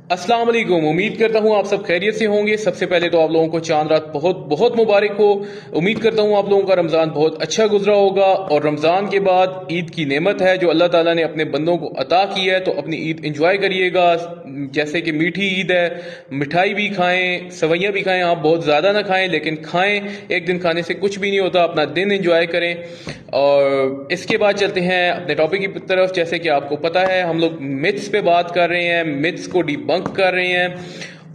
अस्सलाम वालेकुम। उम्मीद करता हूँ आप सब खैरियत से होंगे। सबसे पहले तो आप लोगों को चांद रात बहुत बहुत मुबारक हो। उम्मीद करता हूँ आप लोगों का रमज़ान बहुत अच्छा गुजरा होगा और रमज़ान के बाद ईद की नेमत है जो अल्लाह ताला ने अपने बंदों को अता की है, तो अपनी ईद इंजॉय करिएगा। जैसे कि मीठी ईद है, मिठाई भी खाएं, सवैयाँ भी खाएं। आप बहुत ज़्यादा ना खाएं लेकिन खाएं, एक दिन खाने से कुछ भी नहीं होता। अपना दिन इंजॉय करें। और इसके बाद चलते हैं अपने टॉपिक की तरफ। जैसे कि आपको पता है हम लोग मिथ्स पे बात कर रहे हैं, मिथ्स को डिबंक कर रहे हैं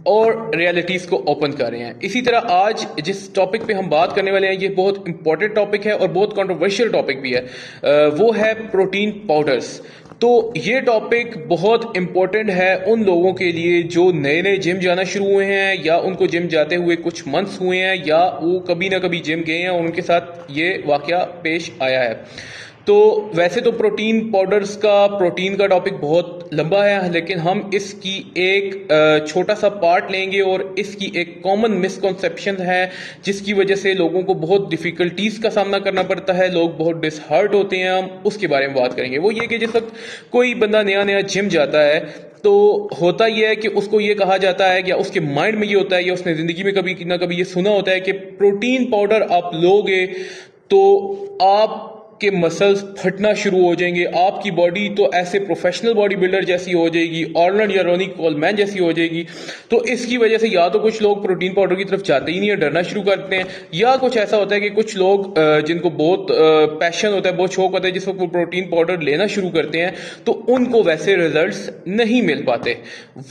और रियलिटीज़ को ओपन कर रहे हैं। इसी तरह आज जिस टॉपिक पे हम बात करने वाले हैं ये बहुत इंपॉर्टेंट टॉपिक है और बहुत कंट्रोवर्शियल टॉपिक भी है। वो है प्रोटीन पाउडर्स। तो ये टॉपिक बहुत इंपॉर्टेंट है उन लोगों के लिए जो नए नए जिम जाना शुरू हुए हैं या उनको जिम जाते हुए कुछ मंथ्स हुए हैं या वो कभी ना कभी जिम गए हैं और उनके साथ ये वाकया पेश आया है। तो वैसे तो प्रोटीन का टॉपिक बहुत लंबा है, लेकिन हम इसकी एक छोटा सा पार्ट लेंगे और इसकी एक कॉमन मिसकॉन्सेप्शन है जिसकी वजह से लोगों को बहुत डिफ़िकल्टीज़ का सामना करना पड़ता है, लोग बहुत डिसहार्ट होते हैं। हम उसके बारे में बात करेंगे। वो ये कि जिस वक्त कोई बंदा नया नया जिम जाता है तो होता यह है कि उसको ये कहा जाता है या उसके माइंड में ये होता है या उसने ज़िंदगी में कभी ना कभी ये सुना होता है कि प्रोटीन पाउडर आप लोगे तो आप के मसल्स फटना शुरू हो जाएंगे, आपकी बॉडी तो ऐसे प्रोफेशनल बॉडी बिल्डर जैसी हो जाएगी, आर्नल्ड या रोनी कोलमैन जैसी हो जाएगी। तो इसकी वजह से या तो कुछ लोग प्रोटीन पाउडर की तरफ जाते ही नहीं है, डरना शुरू करते हैं, या कुछ ऐसा होता है कि कुछ लोग जिनको बहुत पैशन होता है, बहुत शौक होता है, जिस वक्त वो प्रोटीन पाउडर लेना शुरू करते हैं तो उनको वैसे रिजल्ट्स नहीं मिल पाते।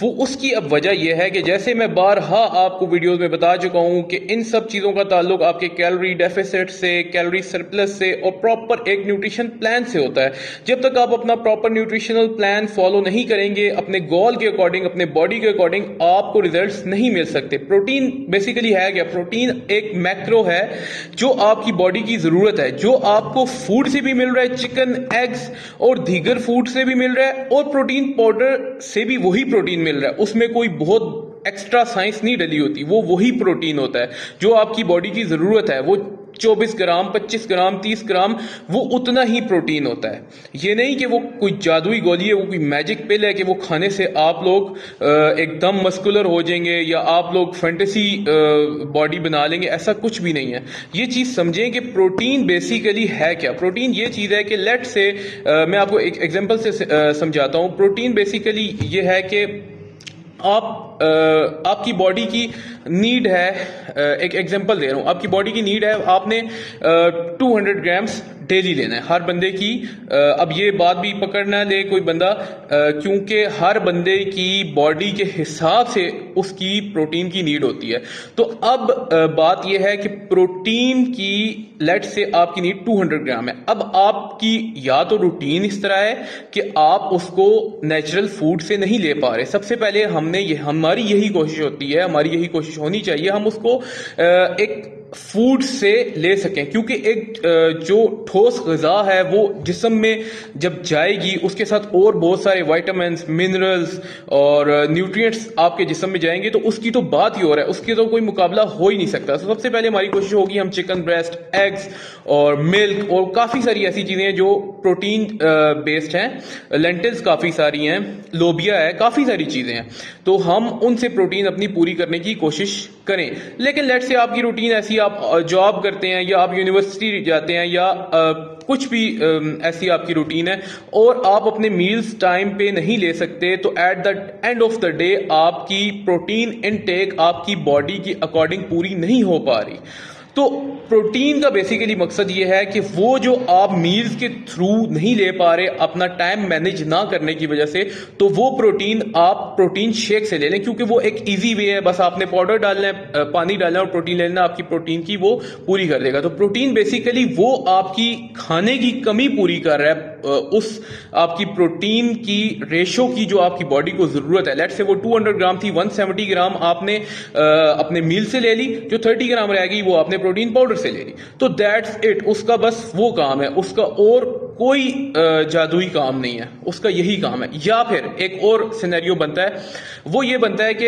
वो उसकी अब वजह यह है कि जैसे मैं बारहा आपको वीडियोज में बता चुका हूं कि इन सब चीज़ों का ताल्लुक आपके कैलोरी डेफिसिट से, कैलोरी सरप्लस से और प्रॉपर एक न्यूट्रिशन प्लान से होता है। जब तक आप अपना प्रॉपर न्यूट्रिशनल प्लान फॉलो नहीं करेंगे अपने गोल के अकॉर्डिंग, अपने बॉडी के अकॉर्डिंग, आपको रिजल्ट्स नहीं मिल सकते। प्रोटीन बेसिकली है क्या? प्रोटीन एक मैक्रो है जो आपकी बॉडी की जरूरत है, जो आपको फूड से भी मिल रहा है, चिकन, एग्स और दीगर फूड से भी मिल रहा है और प्रोटीन पाउडर से भी वही प्रोटीन मिल रहा है। उसमें कोई बहुत एक्स्ट्रा साइंस नहीं डली होती, वो वही प्रोटीन होता है जो आपकी बॉडी की जरूरत है। वो 24 ग्राम, 25 ग्राम, 30 ग्राम, वो उतना ही प्रोटीन होता है। ये नहीं कि वो कोई जादुई गोली है, वो कोई मैजिक पिल है कि वो खाने से आप लोग एकदम मस्कुलर हो जाएंगे या आप लोग फैंटेसी बॉडी बना लेंगे। ऐसा कुछ भी नहीं है। ये चीज़ समझें कि प्रोटीन बेसिकली है क्या। प्रोटीन ये चीज़ है कि लेट से मैं आपको एक एग्जांपल से समझाता हूँ। प्रोटीन बेसिकली ये है कि आपकी बॉडी की नीड है, एक एग्जांपल दे रहा हूँ, आपकी बॉडी की नीड है, आपने 200 ग्राम्स डेली लेना है हर बंदे की। अब ये बात भी पकड़ना ले कोई बंदा, क्योंकि हर बंदे की बॉडी के हिसाब से उसकी प्रोटीन की नीड होती है। तो अब बात यह है कि प्रोटीन की लेट से आपकी नीड 200 ग्राम है। अब आपकी या तो रूटीन इस तरह है कि आप उसको नेचुरल फूड से नहीं ले पा रहे। सबसे पहले हमारी यही कोशिश होती है, हमारी यही कोशिश होनी चाहिए, हम उसको एक फूड से ले सकें, क्योंकि एक जो ठोस ग़िज़ा है वो जिस्म में जब जाएगी उसके साथ और बहुत सारे विटामिन्स, मिनरल्स और न्यूट्रिएंट्स आपके जिस्म में जाएंगे तो उसकी तो बात ही हो रहा है, उसकी तो कोई मुकाबला हो ही नहीं सकता। तो सबसे पहले हमारी कोशिश होगी हम चिकन ब्रेस्ट, एग्स और मिल्क और काफ़ी सारी ऐसी चीज़ें हैं जो प्रोटीन बेस्ड हैं, लेंटिल्स काफ़ी सारी हैं, लोबिया है, काफ़ी सारी चीज़ें हैं, तो हम उनसे प्रोटीन अपनी पूरी करने की कोशिश करें। लेकिन लेट से आपकी रूटीन ऐसी, आप जॉब करते हैं या आप यूनिवर्सिटी जाते हैं या कुछ भी ऐसी आपकी रूटीन है और आप अपने मील्स टाइम पे नहीं ले सकते, तो at the end of the day आपकी प्रोटीन इनटेक आपकी बॉडी की अकॉर्डिंग पूरी नहीं हो पा रही। तो प्रोटीन का बेसिकली मकसद ये है कि वो जो आप मील्स के थ्रू नहीं ले पा रहे अपना टाइम मैनेज ना करने की वजह से, तो वो प्रोटीन आप प्रोटीन शेक से ले लें, क्योंकि वो एक इजी वे है। बस आपने पाउडर डालना है, पानी डालना है और प्रोटीन ले लेना, आपकी प्रोटीन की वो पूरी कर देगा। तो प्रोटीन बेसिकली वो आपकी खाने की कमी पूरी कर रहा है, उस आपकी प्रोटीन की रेशो की जो आपकी बॉडी को जरूरत है। लेट से वो 200 ग्राम थी, 170 ग्राम आपने अपने मील से ले ली, जो 30 ग्राम रह गई वो आपने प्रोटीन पाउडर से ले ली। तो दैट्स इट, उसका बस वो काम है, उसका और कोई जादुई काम नहीं है, उसका यही काम है। या फिर एक और सिनेरियो बनता है, वो ये बनता है कि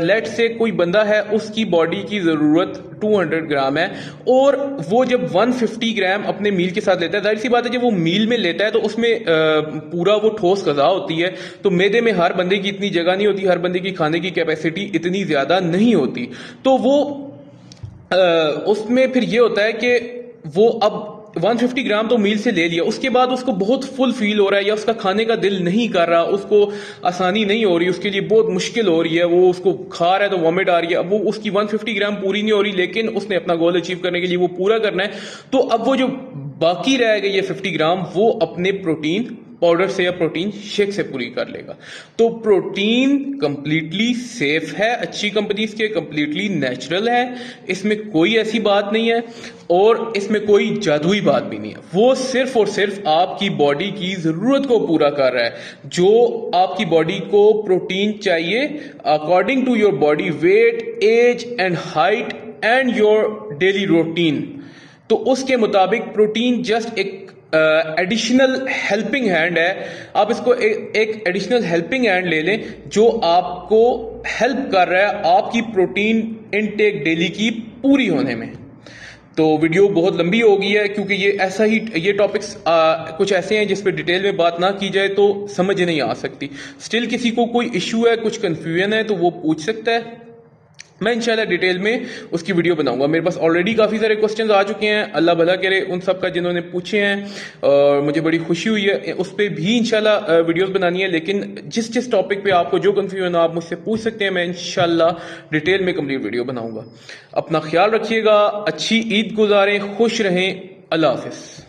लेट से कोई बंदा है, उसकी बॉडी की ज़रूरत 200 ग्राम है और वो जब 150 ग्राम अपने मील के साथ लेता है, जाहिर सी बात है जब वो मील में लेता है तो उसमें पूरा वो ठोस गज़ा होती है, तो मैदे में हर बंदे की इतनी जगह नहीं होती, हर बंदे की खाने की कैपेसिटी इतनी ज़्यादा नहीं होती। तो वो उसमें फिर ये होता है कि वो अब 150 ग्राम तो मील से ले लिया, उसके बाद उसको बहुत फुल फील हो रहा है या उसका खाने का दिल नहीं कर रहा, उसको आसानी नहीं हो रही, उसके लिए बहुत मुश्किल हो रही है, वो उसको खा रहा है तो वॉमिट आ रही है। अब वो उसकी 150 ग्राम पूरी नहीं हो रही, लेकिन उसने अपना गोल अचीव करने के लिए वो पूरा करना है। तो अब वो जो बाकी रह गई है 50 ग्राम, वो अपने प्रोटीन पाउडर से या प्रोटीन शेक से पूरी कर लेगा। तो प्रोटीन कंप्लीटली सेफ है, अच्छी कंपनीज के, कंप्लीटली नेचुरल है, इसमें कोई ऐसी बात नहीं है और इसमें कोई जादुई बात भी नहीं है। वो सिर्फ और सिर्फ आपकी बॉडी की जरूरत को पूरा कर रहा है। जो आपकी बॉडी को प्रोटीन चाहिए according to your body weight, age and height and your daily routine, तो उसके मुताबिक प्रोटीन जस्ट एक एडिशनल हेल्पिंग हैंड है। आप इसको एक एडिशनल हेल्पिंग हैंड ले लें जो आपको हेल्प कर रहा है आपकी प्रोटीन इनटेक डेली की पूरी होने में। तो वीडियो बहुत लंबी हो गई है क्योंकि ये टॉपिक्स कुछ ऐसे हैं जिस पे डिटेल में बात ना की जाए तो समझ नहीं आ सकती। स्टिल किसी को कोई इश्यू है, कुछ कंफ्यूजन है तो वो पूछ सकता है, मैं इंशाल्लाह डिटेल में उसकी वीडियो बनाऊंगा। मेरे पास ऑलरेडी काफ़ी सारे क्वेश्चंस आ चुके हैं, अल्लाह भला करे उन सब का जिन्होंने पूछे हैं, और मुझे बड़ी खुशी हुई है। उस पर भी इंशाल्लाह वीडियोस बनानी है, लेकिन जिस जिस टॉपिक पे आपको जो कंफ्यूजन हो आप मुझसे पूछ सकते हैं, मैं इंशाल्लाह डिटेल में कंप्लीट वीडियो बनाऊंगा। अपना ख्याल रखिएगा, अच्छी ईद गुजारें, खुश रहें, अल्लाह हाफिज़।